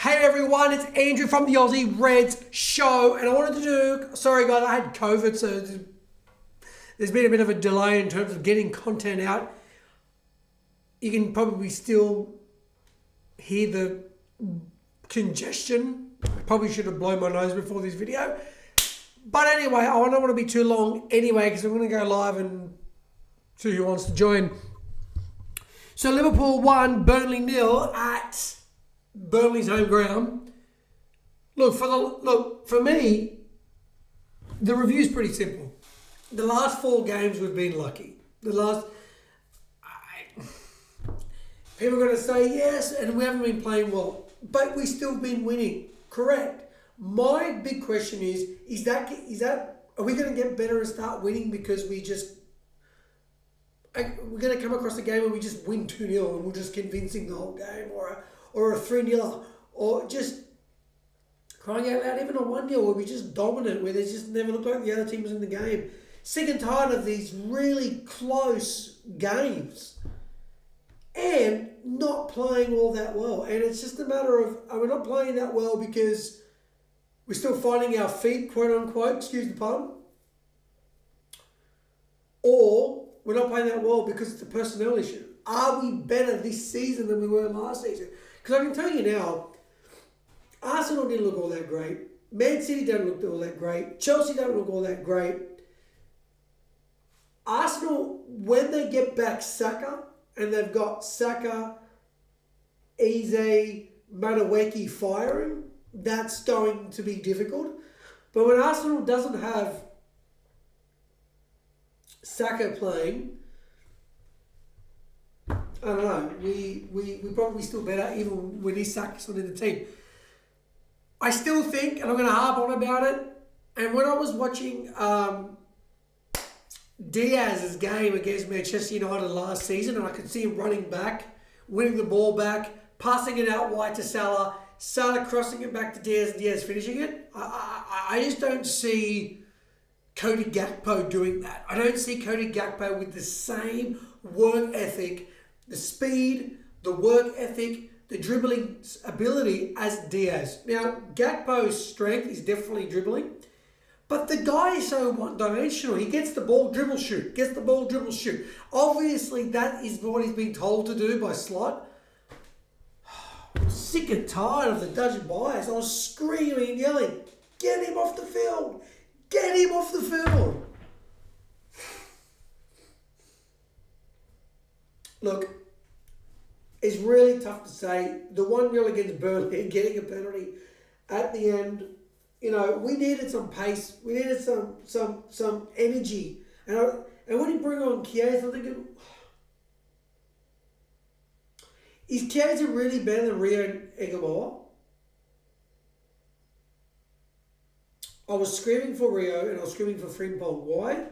Hey everyone, it's Andrew from the Aussie Reds Show, and I wanted to do, sorry guys, I had COVID, so there's been a bit of a delay in terms of getting content out. You can probably still hear the congestion. I probably should have blown my nose before this video. But anyway, I don't want to be too long anyway, because I'm going to go live and see who wants to join. So Liverpool won, Burnley 0 at Burnley's home ground. For me, the review's pretty simple. The last 4 games we've been lucky. People are going to say yes, and we haven't been playing well, but we've still been winning. Correct. My big question is that are we going to get better and start winning because we're going to come across a game and we just win 2-0 and we're just convincing the whole game, or a 3-0, or just crying out loud, even a 1-0 where we just dominant, where they just never looked like the other team was in the game. Sick and tired of these really close games and not playing all that well. And it's just a matter of, are we not playing that well because we're still finding our feet, quote unquote, excuse the pun, or we're not playing that well because it's a personnel issue? Are we better this season than we were last season? Because I can tell you now, Arsenal didn't look all that great. Man City don't look all that great. Chelsea don't look all that great. Arsenal, when they get back Saka, and they've got Saka, Eze, Madueke firing, that's going to be difficult. But when Arsenal doesn't have Saka playing, I don't know, we probably still better even when Isak's not in the team. I still think, and I'm going to harp on about it, and when I was watching Diaz's game against Manchester United last season, and I could see him running back, winning the ball back, passing it out wide to Salah, Salah crossing it back to Diaz, and Diaz finishing it. I just don't see Cody Gakpo doing that. I don't see Cody Gakpo with the same work ethic, the speed, the work ethic, the dribbling ability as Diaz. Now, Gakpo's strength is definitely dribbling, but the guy is so one-dimensional. He gets the ball, dribble, shoot. Gets the ball, dribble, shoot. Obviously, that is what he's been told to do by Slot. I'm sick and tired of the Dutch bias. I was screaming and yelling, get him off the field. Get him off the field. Look, it's really tough to say. The 1-0 against Burnley and getting a penalty at the end, you know, we needed some pace. We needed some energy. And when you bring on Chiesa, I'm thinking, is Chiesa really better than Rio and Egamoa? I was screaming for Rio and I was screaming for Frimpong. Why?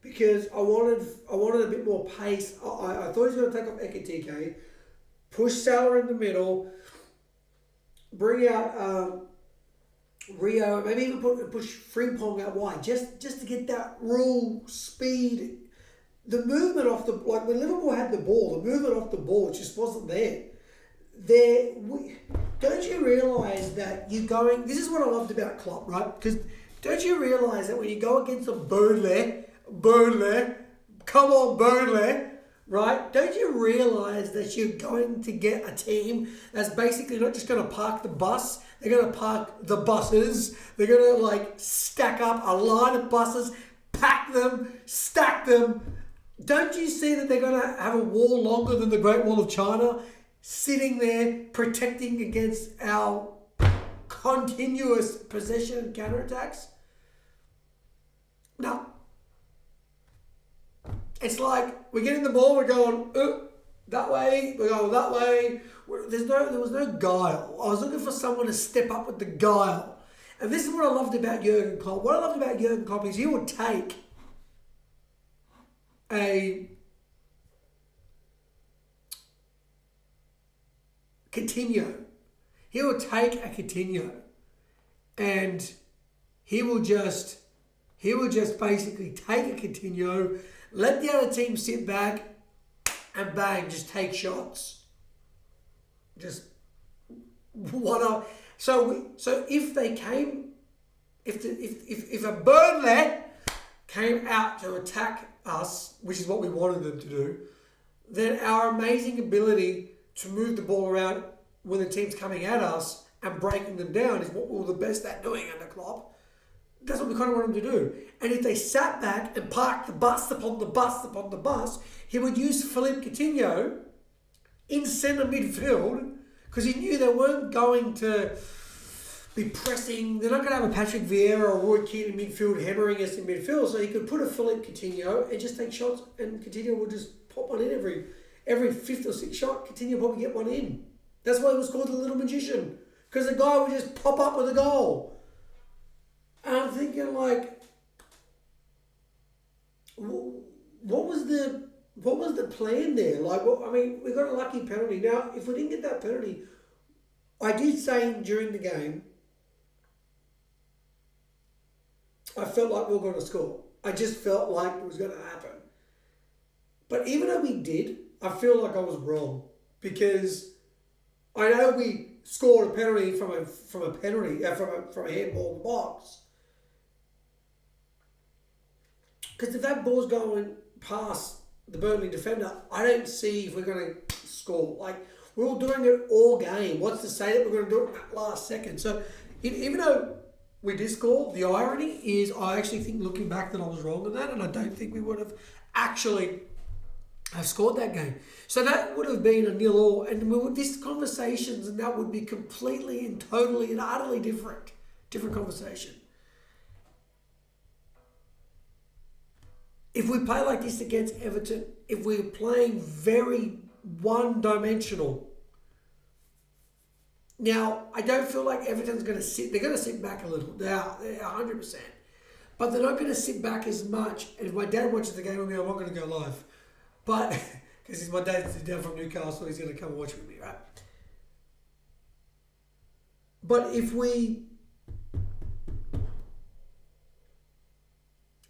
Because I wanted a bit more pace. I thought he was going to take off Ekitike, push Salah in the middle, bring out Rio, maybe even push Frimpong out wide, just to get that raw speed. The movement off the, like when Liverpool had the ball, the movement off the ball just wasn't there. Don't you realise that you're going, this is what I loved about Klopp, right? Because don't you realise that when you go against a Burnley, come on Burnley, right? Don't you realise that you're going to get a team that's basically not just going to park the bus, they're going to park the buses, they're going to like stack up a line of buses, pack them, stack them. Don't you see that they're going to have a wall longer than the Great Wall of China, sitting there protecting against our continuous possession and counterattacks? No. It's like we're getting the ball, we're going that way, we're going that way. There was no guile. I was looking for someone to step up with the guile. And this is what I loved about Jurgen Klopp. What I loved about Jurgen Klopp is he would take a Coutinho. He will take a Coutinho and he will just basically take a Coutinho, let the other team sit back and bang, just take shots. Just So if they came, if a Burnley came out to attack us, which is what we wanted them to do, then our amazing ability to move the ball around when the team's coming at us and breaking them down is what we were the best at doing under Klopp. That's what we kind of want him to do. And if they sat back and parked the bus upon the bus upon the bus, he would use Philippe Coutinho in centre midfield because he knew they weren't going to be pressing. They're not going to have a Patrick Vieira or Roy Keane in midfield hammering us in midfield. So he could put a Philippe Coutinho and just take shots, and Coutinho would just pop one in every fifth or sixth shot. Coutinho would probably get one in. That's why he was called the Little Magician, because the guy would just pop up with a goal. And I'm thinking, like, what was the plan there? Like, well, I mean, we got a lucky penalty. Now, if we didn't get that penalty, I did say during the game, I felt like we were going to score. I just felt like it was going to happen. But even though we did, I feel like I was wrong, because I know we scored a penalty from a handball in the box. Because if that ball's going past the Burnley defender, I don't see if we're going to score. Like, we're all doing it all game. What's to say that we're going to do it in that last second? So, even though we did score, the irony is I actually think, looking back, that I was wrong in that, and I don't think we would have actually have scored that game. So that would have been a 0-0, and these conversations, and that would be completely and totally and utterly different conversation. If we play like this against Everton, if we're playing very one-dimensional. Now, I don't feel like Everton's going to sit. They're going to sit back a little. They're 100%. But they're not going to sit back as much. And if my dad watches the game with me, I'm not going to go live. But, because my dad's down from Newcastle, he's going to come and watch with me, right? But if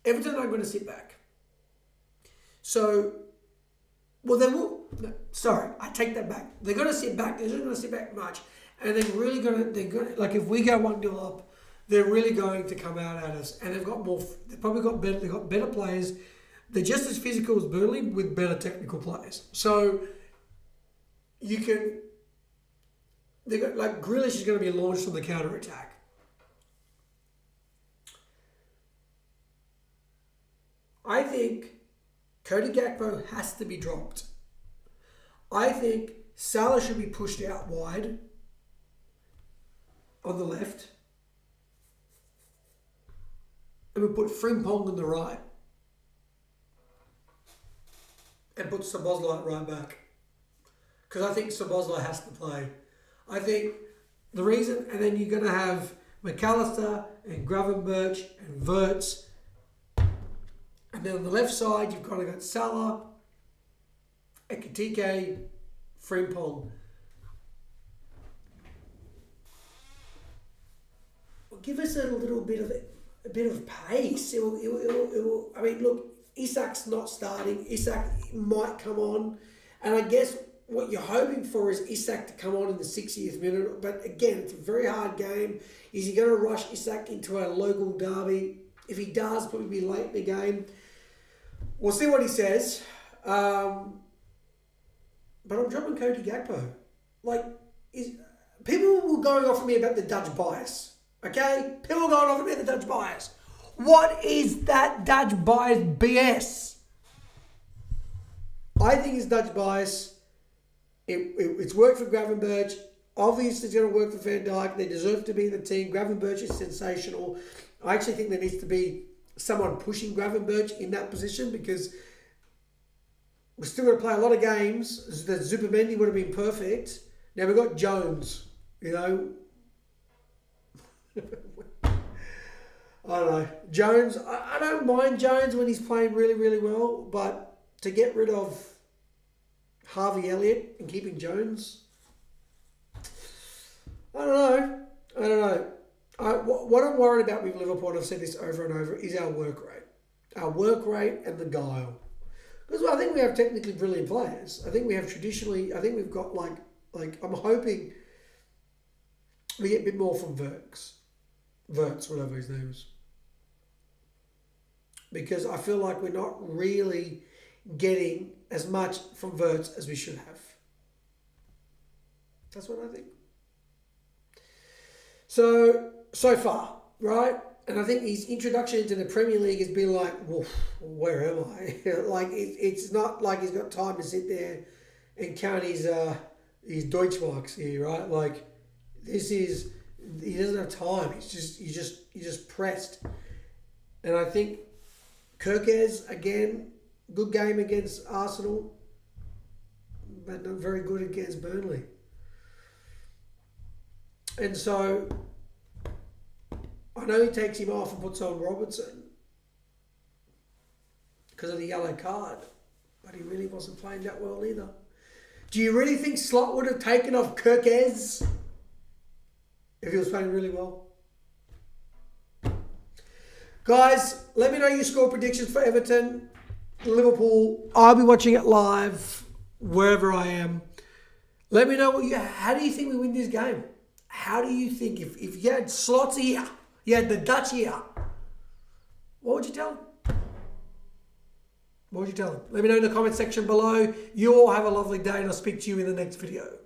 Everton aren't going to sit back. So, well, they will. No, sorry, I take that back. They're going to sit back. They're not going to sit back much, and they're like, if we go 1-0 up, they're really going to come out at us, and they've got more. They've probably got better. They've got better players. They're just as physical as Burnley with better technical players. So you can. They got, like, Grealish is going to be launched on the counter attack. I think Cody Gakpo has to be dropped. I think Salah should be pushed out wide on the left. And we put Frimpong on the right. And put Szoboszlai right back. Because I think Szoboszlai has to play. I think the reason, and then you're going to have McAllister and Gravenberch and Wirtz. And then on the left side, you've kind of got Salah, Ekitike, Frimpong. Well, give us a little bit of pace. It will. I mean, look, Isak's not starting. Isak might come on, and I guess what you're hoping for is Isak to come on in the 60th minute. But again, it's a very hard game. Is he going to rush Isak into a local derby? If he does, probably be late in the game. We'll see what he says. But I'm dropping Cody Gakpo. Like, people were going off of me about the Dutch bias. Okay? People were going off of me about the Dutch bias. What is that Dutch bias BS? I think it's Dutch bias. It's worked for Gravenberch. Obviously, it's going to work for Van Dijk. They deserve to be in the team. Gravenberch is sensational. I actually think there needs to be someone pushing Gravenberch in that position, because we're still going to play a lot of games. The Zubimendi would have been perfect. Now we've got Jones, you know. I don't know. Jones, I don't mind Jones when he's playing really, really well, but to get rid of Harvey Elliott and keeping Jones, I don't know. What I'm worried about with Liverpool, and I've said this over and over, is our work rate. Our work rate and the guile. Because I think we have technically brilliant players. I think we have traditionally, I think we've got like I'm hoping we get a bit more from Wirtz, whatever his name is. Because I feel like we're not really getting as much from Wirtz as we should have. That's what I think. So far, right? And I think his introduction into the Premier League has been like, where am I? Like, it's not like he's got time to sit there and count his Deutschmarks here, right? Like, he doesn't have time. He's just pressed. And I think Kirkes, again, good game against Arsenal, but not very good against Burnley. And so I know he takes him off and puts on Robertson because of the yellow card, but he really wasn't playing that well either. Do you really think Slot would have taken off Kirkes if he was playing really well? Guys, let me know your score predictions for Everton, Liverpool. I'll be watching it live wherever I am. Let me know how do you think we win this game? How do you think if you had Slots here, you had the Dutch here, what would you tell him? What would you tell him? Let me know in the comment section below. You all have a lovely day and I'll speak to you in the next video.